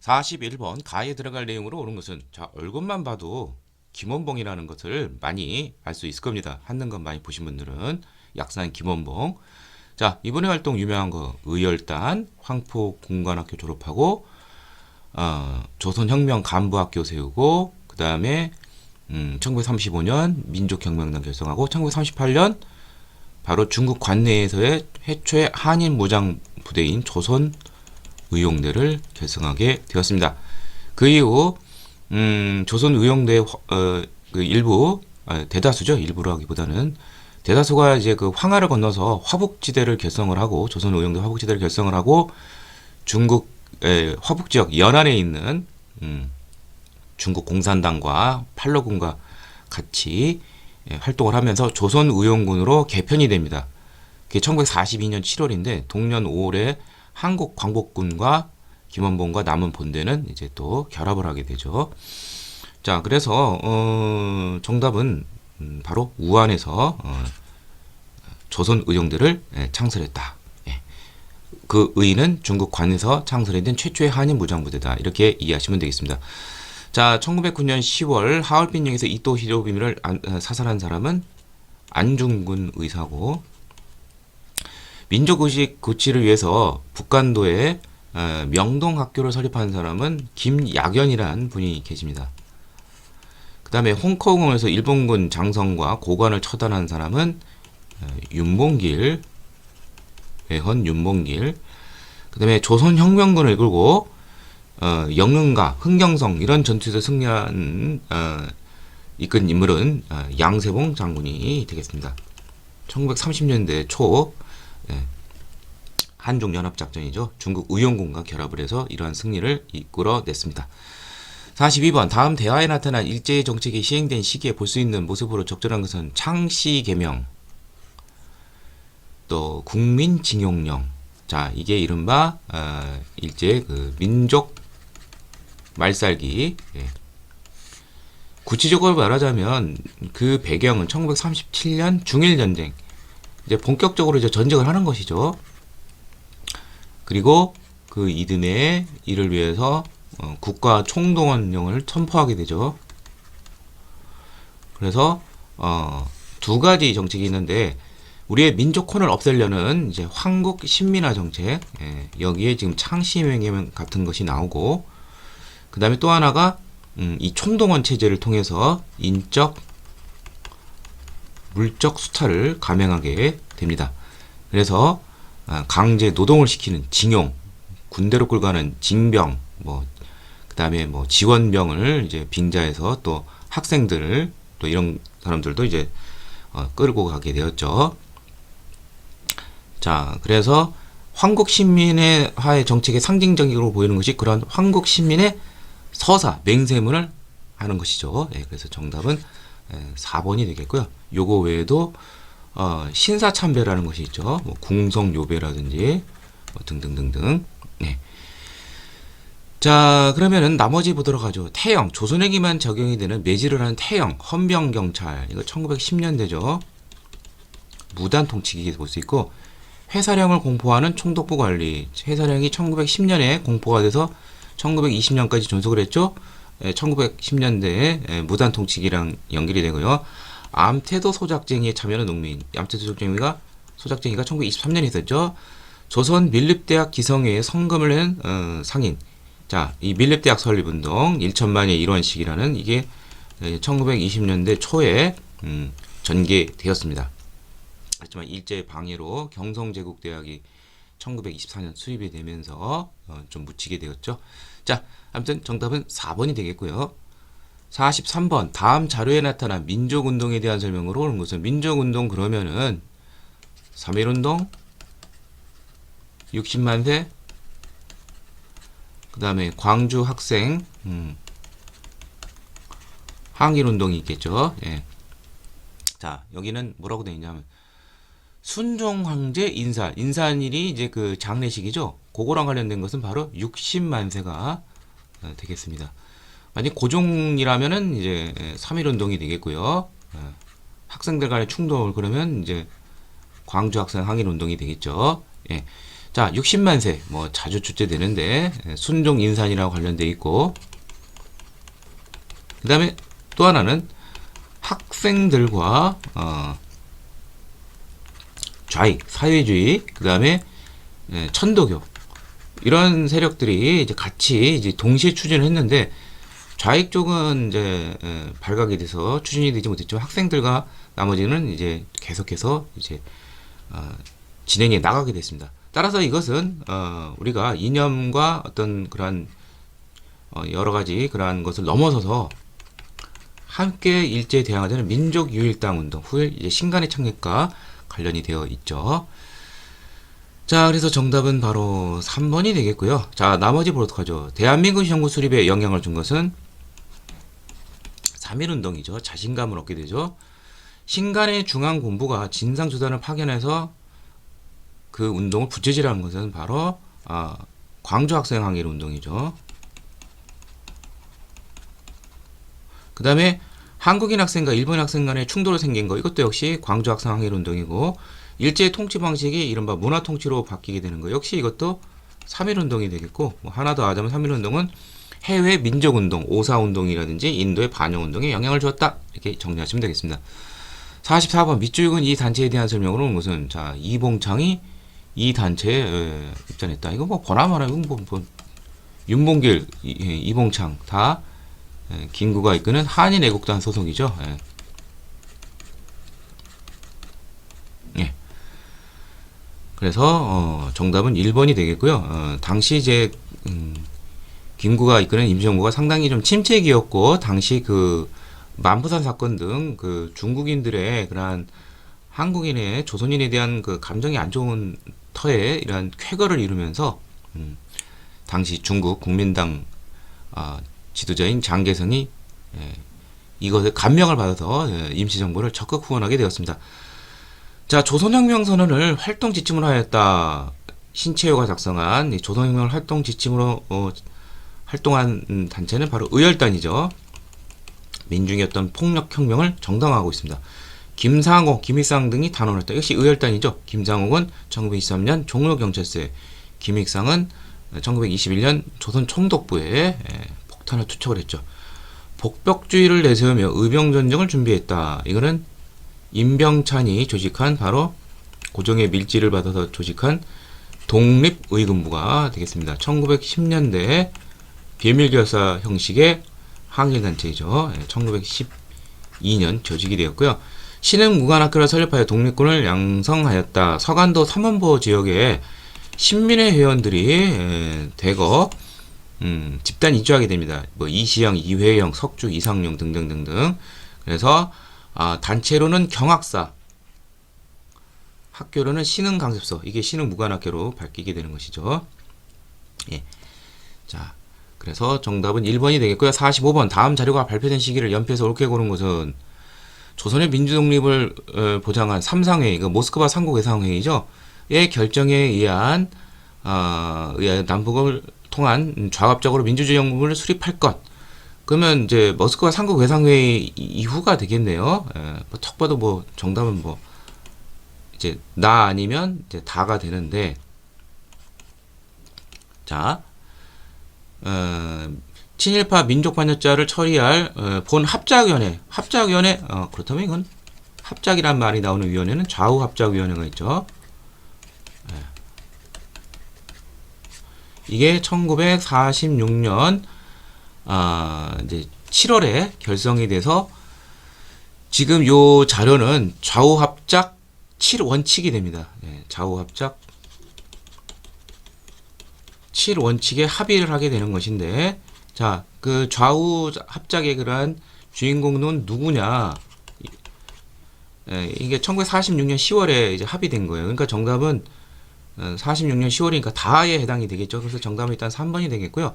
41번 가에 들어갈 내용으로 옳은 것은 자 얼굴만 봐도 김원봉이라는 것을 많이 알 수 있을 겁니다. 한능건 많이 보신 분들은 약산 김원봉. 자 이번에 활동 유명한 거 의열단 황포 공관학교 졸업하고 조선혁명 간부학교 세우고 그 다음에 1935년 민족혁명당 결성하고 1938년 바로 중국 관내에서의 최초의 한인 무장 부대인 조선 의용대를 결성하게 되었습니다. 그 이후 조선 의용대 그 일부 대다수죠. 일부라기보다는 대다수가 이제 그 황하를 건너서 화북지대를 결성을 하고 조선 의용대 화북지대를 결성을 하고 중국 화북 지역 연안에 있는 중국 공산당과 팔로군과 같이 활동을 하면서 조선 의용군으로 개편이 됩니다. 그게 1942년 7월인데 동년 5월에 한국 광복군과 김원봉과 남은 본대는 이제 또 결합을 하게 되죠. 자, 그래서 정답은 바로 우한에서 조선 의용대를 창설했다. 그 의는 중국 관에서 창설된 최초의 한인 무장부대다. 이렇게 이해하시면 되겠습니다. 자, 1909년 10월 하얼빈역에서 이토 히로부미를 사살한 사람은 안중근 의사고, 민족의식 고취를 위해서 북간도에 명동학교를 설립한 사람은 김약연이라는 분이 계십니다. 그 다음에 홍콩에서 일본군 장성과 고관을 처단한 사람은 윤봉길, 외헌 윤봉길. 그 다음에 조선혁명군을 이끌고 영릉과 흥경성 이런 전투에서 승리한 이끈 인물은 양세봉 장군이 되겠습니다. 1930년대 초 한중연합작전이죠. 중국 의용군과 결합을 해서 이러한 승리를 이끌어냈습니다. 42번 다음 대화에 나타난 일제의 정책이 시행된 시기에 볼 수 있는 모습으로 적절한 것은 창씨개명, 또 국민징용령. 자, 이게 이른바 일제의 그 민족 말살기. 구체적으로 말하자면 그 배경은 1937년 중일전쟁. 이제 본격적으로 이제 전쟁을 하는 것이죠. 그리고 그 이듬해 이를 위해서 국가 총동원령을 선포하게 되죠. 그래서 두 가지 정책이 있는데 우리의 민족혼을 없애려는 이제 황국 신민화 정책, 여기에 지금 창씨개명 같은 것이 나오고, 그 다음에 또 하나가 이 총동원 체제를 통해서 인적, 물적 수탈을 감행하게 됩니다. 그래서 강제 노동을 시키는 징용, 군대로 끌고 가는 징병, 그 다음에 지원병을 이제 빙자해서 또 학생들을 또 이런 사람들도 이제 끌고 가게 되었죠. 자, 그래서 황국 신민의 화의 정책의 상징적으로 보이는 것이 그런 황국 신민의 서사, 맹세문을 하는 것이죠. 그래서 정답은 4번이 되겠고요. 요거 외에도 신사참배라는 것이 있죠. 궁성요배라든지 등등등등. 자, 그러면은 나머지 보도록 하죠. 태영, 조선에게만 적용이 되는 매질을 하는 태영, 헌병경찰. 이거 1910년대죠. 무단 통치기 볼 수 있고, 회사령을 공포하는 총독부 관리. 회사령이 1910년에 공포가 돼서 1920년까지 존속을 했죠. 1910년대에 무단 통치기랑 연결이 되고요. 암태도 소작쟁이에 참여하는 농민. 암태도 소작쟁이가 1923년에 있었죠. 조선 밀립대학 기성회에 성금을 낸 상인. 자, 이 밀립대학 설립운동 1천만의 일원식이라는 이게 1920년대 초에 전개되었습니다. 하지만 일제 방해로 경성제국대학이 1924년 수립이 되면서 좀 묻히게 되었죠. 자, 아무튼 정답은 4번이 되겠고요. 43번 다음 자료에 나타난 민족운동에 대한 설명으로 옳은 것은 민족운동 그러면은 3.1운동, 60만세, 그 다음에 광주 학생 항일운동이 있겠죠. 자, 여기는 뭐라고 되어 있냐면 순종 황제 인사일이 이제 그 장례식이죠. 그거랑 관련된 것은 바로 60만세가 되겠습니다. 만약 고종이라면은 이제 3.1운동이 되겠고요. 학생들 간의 충돌 그러면 이제 광주 학생 항일운동이 되겠죠. 자, 60만 세, 뭐 자주 출제되는데 순종 인산이라고 관련돼 있고, 그 다음에 또 하나는 학생들과 좌익, 사회주의, 그 다음에 천도교 이런 세력들이 이제 같이 이제 동시에 추진을 했는데 좌익 쪽은 이제 발각이 돼서 추진이 되지 못했지만 학생들과 나머지는 이제 계속해서 이제 진행해 나가게 됐습니다. 따라서 이것은 우리가 이념과 어떤 그러한 여러 가지 그러한 것을 넘어서서 함께 일제에 대항하자는 민족유일당 운동 후에 이제 신간의 창립과 관련이 되어 있죠. 자, 그래서 정답은 바로 3번이 되겠고요. 자, 나머지 보도록 하죠. 대한민국 시정부 수립에 영향을 준 것은 3.1운동이죠. 자신감을 얻게 되죠. 신간의 중앙본부가 진상조단을 파견해서 그 운동을 부채질하는 것은 바로 광주학생항일 운동이죠. 그 다음에 한국인 학생과 일본 학생 간의 충돌이 생긴 거, 이것도 역시 광주학생항일 운동이고, 일제 통치 방식이 이른바 문화 통치로 바뀌게 되는 거, 역시 이것도 3.1 운동이 되겠고, 뭐 하나 더 하자면 3.1 운동은 해외 민족 운동, 오사 운동이라든지 인도의 반영 운동에 영향을 주었다, 이렇게 정리하시면 되겠습니다. 44번 밑줄근 이 단체에 대한 설명으로는 무슨, 자, 이봉창이 이 단체에 입단했다. 이거 뭐 보나마나 뭐 윤봉길, 이봉창 다 김구가 이끄는 한인애국단 소속이죠. 예. 그래서 정답은 1번이 되겠고요. 당시 이제 김구가 이끄는 임시정부가 상당히 좀 침체기였고, 당시 그 만부산 사건 등 그 중국인들의 그러한 한국인의 조선인에 대한 그 감정이 안 좋은 터에 이러한 쾌거를 이루면서 당시 중국 국민당 지도자인 장개성이 이것에 감명을 받아서 임시정부를 적극 후원하게 되었습니다. 자, 조선혁명 선언을 활동 지침으로 하였다. 신채호가 작성한 조선혁명 활동 지침으로 활동한 단체는 바로 의열단이죠. 민중이었던 폭력혁명을 정당화하고 있습니다. 김상옥, 김익상 등이 단원했다. 역시 의열단이죠. 김상옥은 1923년 종로경찰서에, 김익상은 1921년 조선총독부에 폭탄을 투척을 했죠. 복벽주의를 내세우며 의병전쟁을 준비했다. 이거는 임병찬이 조직한, 바로 고종의 밀지를 받아서 조직한 독립의군부가 되겠습니다. 1910년대 비밀결사 형식의 항일단체이죠. 1912년 조직이 되었고요. 신흥무관학교를 설립하여 독립군을 양성하였다. 서간도 삼원보 지역에 신민회 회원들이 대거 집단 이주하게 됩니다. 뭐 이시영, 이회영, 석주, 이상용 등등등등. 그래서 단체로는 경학사, 학교로는 신흥강습소, 이게 신흥무관학교로 바뀌게 되는 것이죠. 예. 자, 그래서 정답은 1번이 되겠고요. 45번 다음 자료가 발표된 시기를 연표해서 옳게 고른 것은 조선의 민주독립을 보장한 3상회의, 그 모스크바 삼국외상회의죠. 의 결정에 의한 남북을 통한 좌합적으로 민주주의 정부를 수립할 것. 그러면 이제 모스크바 삼국외상회의 이후가 되겠네요. 뭐 턱 봐도 뭐 정답은 뭐 이제 나 아니면 이제 다가 되는데, 자, 친일파 민족반역자를 처리할 본 합작위원회, 그렇다면 이건 합작이란 말이 나오는 위원회는 좌우합작위원회가 있죠. 이게 1946년 이제 7월에 결성이 돼서 지금 요 자료는 좌우합작 7원칙이 됩니다. 좌우합작 7원칙에 합의를 하게 되는 것인데, 자, 그 좌우합작의 그러한 주인공은 누구냐? 이게 1946년 10월에 이제 합의된 거예요. 그러니까 정답은 46년 10월이니까 다에 해당이 되겠죠. 그래서 정답은 일단 3번이 되겠고요.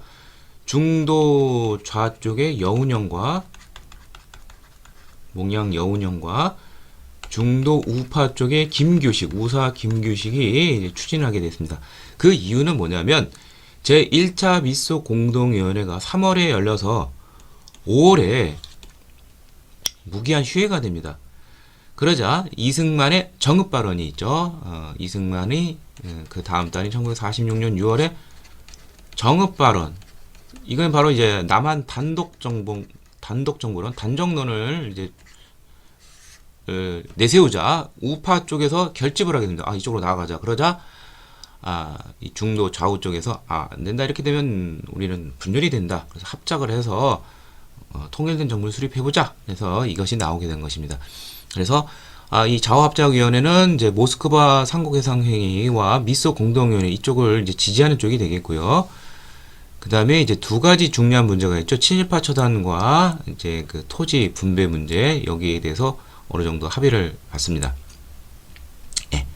중도 좌쪽의 여운형과 몽양 여운형과 중도 우파 쪽의 김규식, 우사 김규식이 추진하게 됐습니다. 그 이유는 뭐냐면 제1차 미소 공동위원회가 3월에 열려서 5월에 무기한 휴회가 됩니다. 그러자 이승만의 정읍 발언이 있죠. 이승만이 그 다음 달인 1946년 6월에 정읍 발언. 이건 바로 이제 남한 단독정보론 단정론을 이제 내세우자 우파 쪽에서 결집을 하게 됩니다. 이쪽으로 나아가자. 그러자 이 중도 좌우 쪽에서 안 된다. 이렇게 되면 우리는 분열이 된다. 그래서 합작을 해서 통일된 정부를 수립해보자. 그래서 이것이 나오게 된 것입니다. 그래서 이 좌우합작위원회는 이제 모스크바 삼국해상회의와 미소 공동위원회 이쪽을 이제 지지하는 쪽이 되겠고요. 그 다음에 이제 두 가지 중요한 문제가 있죠. 친일파 처단과 이제 그 토지 분배 문제, 여기에 대해서 어느 정도 합의를 봤습니다. 예.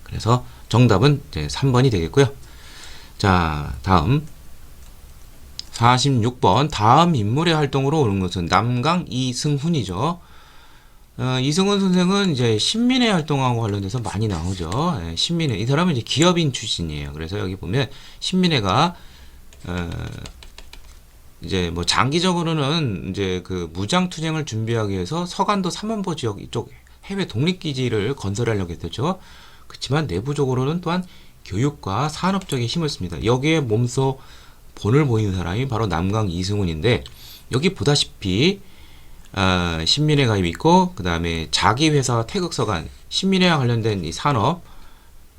그래서 정답은 이제 3번이 되겠고요. 자, 다음 46번. 다음 인물의 활동으로 오는 것은 남강 이승훈이죠. 이승훈 선생은 이제 신민회 활동하고 관련돼서 많이 나오죠. 예, 신민회. 이 사람은 이제 기업인 출신이에요. 그래서 여기 보면 신민회가 이제 뭐 장기적으로는 이제 그 무장 투쟁을 준비하기 위해서 서간도 삼원보 지역 이쪽 해외 독립기지를 건설하려고 했죠. 그렇지만 내부적으로는 또한 교육과 산업 쪽에 힘을 씁니다. 여기에 몸소 본을 보이는 사람이 바로 남강 이승훈인데, 여기 보다시피 신민회 가입이 있고, 그 다음에 자기 회사 태극서간 신민회와 관련된 이 산업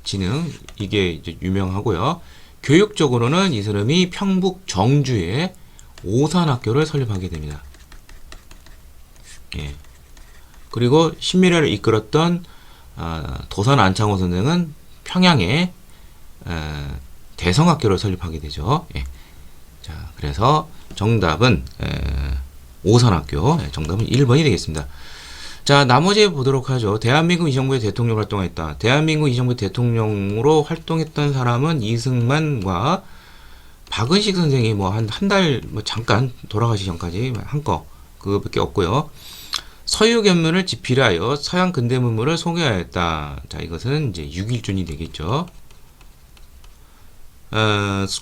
진흥 이게 이제 유명하고요. 교육적으로는 이 사람이 평북 정주에 오산학교를 설립하게 됩니다. 예. 그리고 신민회를 이끌었던 도산 안창호 선생은 평양에 대성학교를 설립하게 되죠. 예. 자, 그래서 정답은 오산학교. 정답은 1번이 되겠습니다. 자, 나머지 보도록 하죠. 대한민국 이정부의 대통령 활동했다. 대한민국 이정부 대통령으로 활동했던 사람은 이승만과 박은식 선생이 뭐 한 달 뭐 잠깐 돌아가시기 전까지 그거밖에 없고요. 서유견문을 집필하여 서양 근대 문물을 소개하였다. 자, 이것은 이제 6일준이 되겠죠.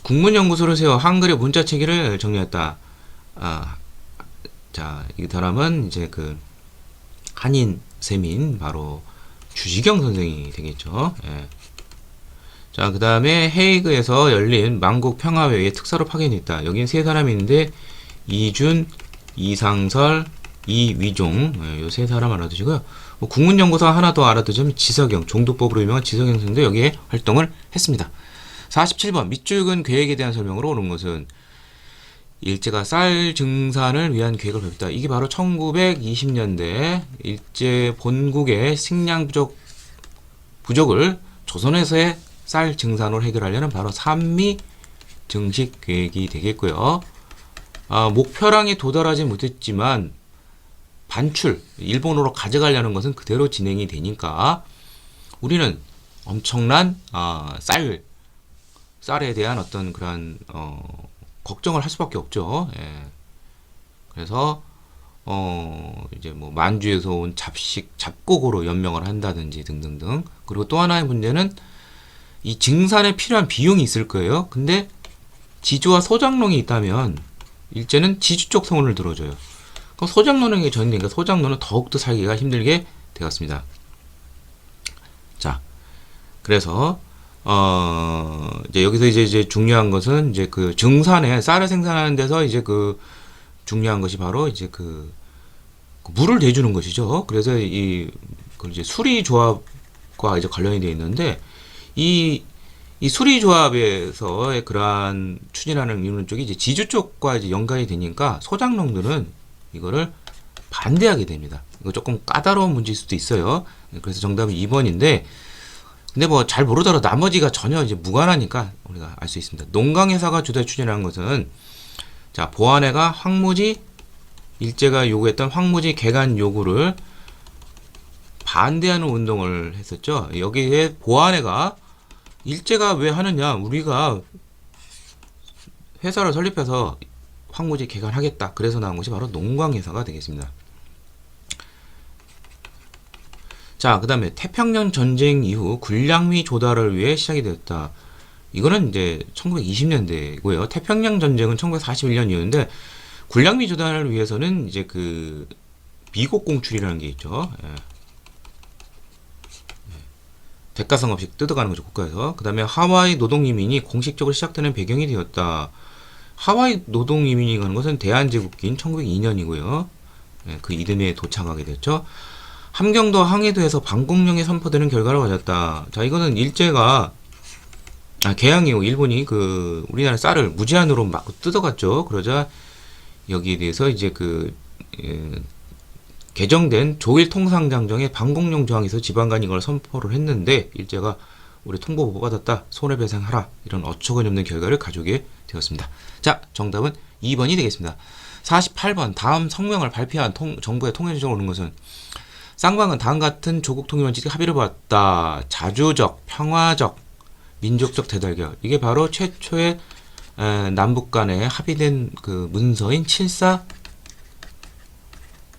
국문연구소를 세워 한글의 문자 체계를 정리했다. 자, 이 사람은 이제 그 한인 세민 바로 주지경 선생이 되겠죠. 예. 자, 그 다음에 헤이그에서 열린 만국 평화회의에 특사로 파견했다. 여기는 세 사람이 있는데 이준, 이상설, 이위종, 요 세 사람 알아두시고요. 뭐 국문연구소 하나 더 알아두자면 지석영, 종두법으로 유명한 지석영 선생도 여기에 활동을 했습니다. 47번 밑줄근 계획에 대한 설명으로 오는 것은 일제가 쌀 증산을 위한 계획을 펼쳤다. 이게 바로 1920년대 일제 본국의 식량 부족을 조선에서의 쌀 증산으로 해결하려는 바로 산미 증식 계획이 되겠고요. 목표량에 도달하지 못했지만 반출, 일본으로 가져가려는 것은 그대로 진행이 되니까 우리는 엄청난 쌀에 대한 어떤 그런 걱정을 할 수밖에 없죠. 예. 그래서 이제 뭐 만주에서 온 잡곡으로 연명을 한다든지 등등등. 그리고 또 하나의 문제는 이 증산에 필요한 비용이 있을 거예요. 근데 지주와 소장농이 있다면 일제는 지주 쪽 손을 들어줘요. 그럼 소장농에게 전이니까 소장농은 더욱더 살기가 힘들게 되었습니다. 자, 그래서 이제 여기서 이제 중요한 것은 이제 그 증산에 쌀을 생산하는 데서 이제 그 중요한 것이 바로 이제 그 물을 대주는 것이죠. 그래서 그 이제 수리조합과 이제 관련이 되어 있는데 이 수리조합에서의 그러한 추진하는 이런 쪽이 이제 지주 쪽과 이제 연관이 되니까 소장농들은 이거를 반대하게 됩니다. 이거 조금 까다로운 문제일 수도 있어요. 그래서 정답은 2번인데, 근데 뭐 잘 모르더라도 나머지가 전혀 이제 무관하니까 우리가 알 수 있습니다. 농강회사가 주도해 추진하는 것은, 자, 보안회가 일제가 요구했던 황무지 개간 요구를 반대하는 운동을 했었죠. 여기에 보안회가 일제가 왜 하느냐, 우리가 회사를 설립해서 황무지 개간하겠다. 그래서 나온 것이 바로 농광회사가 되겠습니다. 자, 그 다음에 태평양 전쟁 이후 군량미 조달을 위해 시작이 되었다. 이거는 이제 1920년대고요. 태평양 전쟁은 1941년이었는데 군량미 조달을 위해서는 이제 그 미국 공출이라는 게 있죠. 예. 대가성 없이 뜯어가는 거죠, 국가에서. 그 다음에 하와이 노동이민이 공식적으로 시작되는 배경이 되었다. 하와이 노동이민이 가는 것은 대한제국기인 1902년이고요. 그 이듬해에 도착하게 됐죠. 함경도 항해도에서 방공령이 선포되는 결과를 가졌다. 자, 이거는 일제가 개항이고 일본이 그 우리나라 쌀을 무제한으로 막 뜯어갔죠. 그러자 여기에 대해서 이제 개정된 조일통상장정에 방공령 조항에서 지방간이 이걸 선포를 했는데 일제가 우리 통보 못 받았다, 손해배상하라, 이런 어처구니 없는 결과를 가져오게 되었습니다. 자, 정답은 2번이 되겠습니다. 48번 다음 성명을 발표한 정부의 통일조정을 오는 것은 쌍방은 다음 같은 조국 통일 원칙에 합의를 보았다. 자주적, 평화적, 민족적 대달결. 이게 바로 최초의 남북 간에 합의된 그 문서인 7.4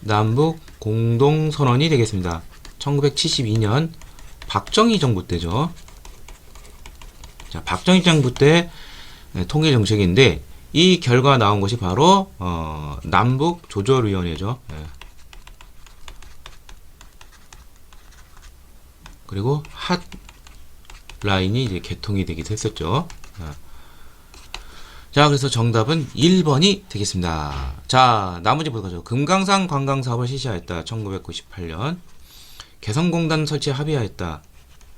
남북 공동선언이 되겠습니다. 1972년 박정희 정부 때죠. 자, 박정희 정부 때 통일 정책인데 이 결과 나온 것이 바로 남북 조절위원회죠. 그리고 핫 라인이 이제 개통이 되기도 했었죠. 자, 그래서 정답은 1번이 되겠습니다. 자, 나머지 보도가죠. 금강산 관광 사업을 실시하였다. 1998년. 개성공단 설치에 합의하였다.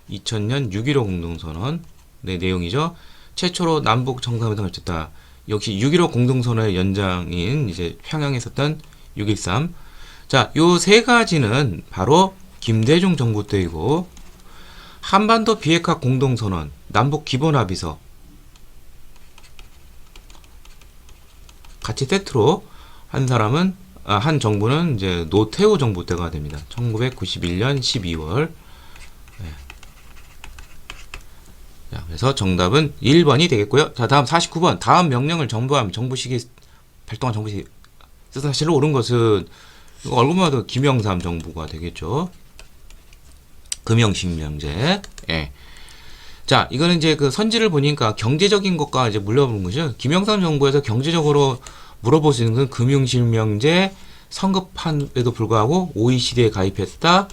2000년 6.15 공동선언. 네, 내용이죠. 최초로 남북 정상회담을 했다. 역시 6.15 공동선언의 연장인 이제 평양에 있었던 6.13. 자, 요 세 가지는 바로 김대중 정부 때이고, 한반도 비핵화 공동선언, 남북 기본합의서 같이 세트로 한 사람은 한 정부는 이제 노태우 정부 때가 됩니다. 1991년 12월. 네. 자, 그래서 정답은 1번이 되겠고요. 자, 다음 49번. 다음 명령을 정부함 정부식이 발동한 정부식이 사실로 옳은 것은 얼굴만 봐도 김영삼 정부가 되겠죠. 금영식명제. 예. 자, 이거는 이제 그 선지를 보니까 경제적인 것과 이제 물어보는 거죠. 김영삼 정부에서 경제적으로 물어볼 수 있는 건 금융실명제, 성급한에도 불구하고 OECD에 가입했다,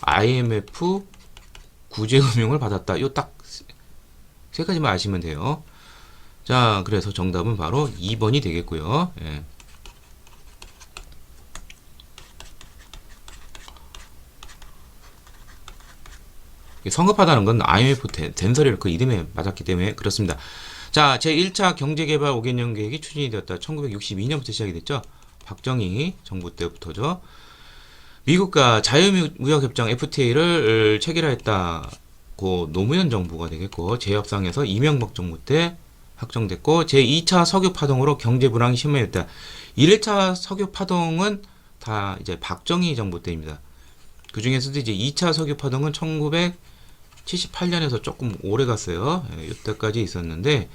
IMF 구제금융을 받았다. 요 딱 세 가지만 아시면 돼요. 자, 그래서 정답은 바로 2번이 되겠고요. 예. 성급하다는 건 IMF 덴서리를 그 이름에 맞았기 때문에 그렇습니다. 자, 제1차 경제개발 5개년 계획이 추진이 되었다. 1962년부터 시작이 됐죠. 박정희 정부 때부터죠. 미국과 자유무역협정 FTA를 체결했다고 노무현 정부가 되겠고, 제 협상에서 이명박 정부 때 확정됐고, 제2차 석유 파동으로 경제 불황이 심해졌다. 1차 석유 파동은 다 이제 박정희 정부 때입니다. 그 중에서도 이제 2차 석유 파동은 1978년에서 조금 오래 갔어요. 이때까지 있었는데,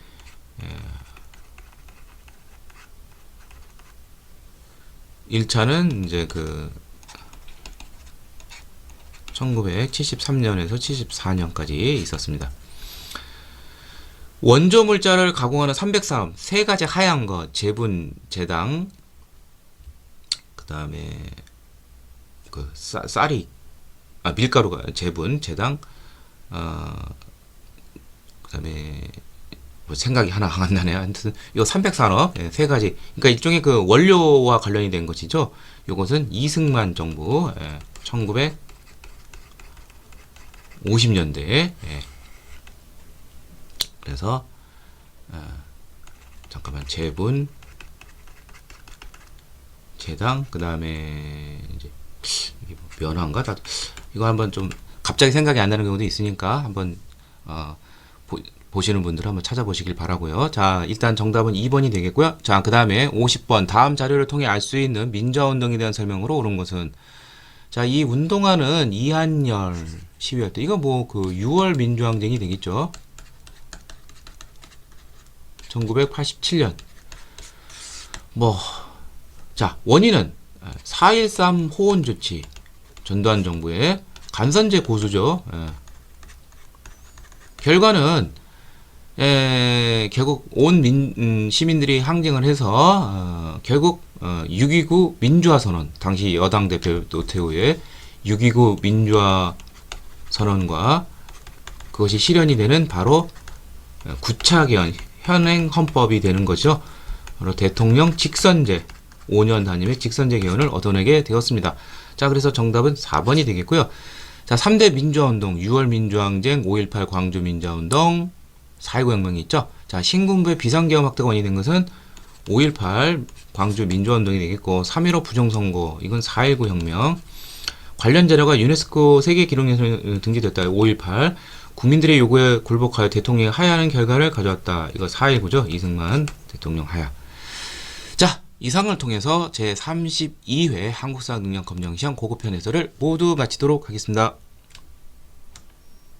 1차는 이제 그 1973년에서 74년까지 있었습니다. 원조 물자를 가공하는 303, 세 가지 하얀 거, 제분, 제당, 그 다음에 그 쌀이, 밀가루가 제분, 제당, 그 다음에 뭐 생각이 하나 안 나네요. 하여튼 이거 300산업 세 가지. 그러니까 일종의 그 원료와 관련이 된 것이죠. 이것은 이승만 정부 1950년대. 그래서 잠깐만, 제분, 제당, 그 다음에 이제 이게 뭐 면화인가? 이거 한번 좀 갑자기 생각이 안 나는 경우도 있으니까 한번 보시는 분들 한번 찾아보시길 바라고요. 자, 일단 정답은 2번이 되겠고요. 자, 그 다음에 50번 다음 자료를 통해 알 수 있는 민주화운동에 대한 설명으로 옳은 것은, 자, 이 운동화는 이한열 12월 때, 이거 뭐 그 6월 민주항쟁이 되겠죠. 1987년. 자, 원인은 4.13 호원 조치, 전두환 정부의 간선제 고수죠. 결과는 결국 온 시민들이 항쟁을 해서 결국 6.29 민주화 선언, 당시 여당 대표 노태우의 6.29 민주화 선언과 그것이 실현이 되는 바로 9차 개헌, 현행 헌법이 되는 것이죠. 바로 대통령 직선제, 5년 단임의 직선제 개헌을 얻어내게 되었습니다. 자, 그래서 정답은 4번이 되겠고요. 자, 3대 민주화운동, 6월 민주항쟁, 5.18 광주 민주화운동, 4.19 혁명이 있죠. 자, 신군부의 비상계엄 확대가 원인이 된 것은 5.18 광주 민주화운동이 되겠고, 3.15 부정선거, 이건 4.19 혁명. 관련 자료가 유네스코 세계기록유산에 등재됐다. 5.18 국민들의 요구에 굴복하여 대통령이 하야하는 결과를 가져왔다. 이거 4.19죠. 이승만 대통령 하야. 자, 이상을 통해서 제32회 한국사 능력 검정 시험 고급편 해설을 모두 마치도록 하겠습니다.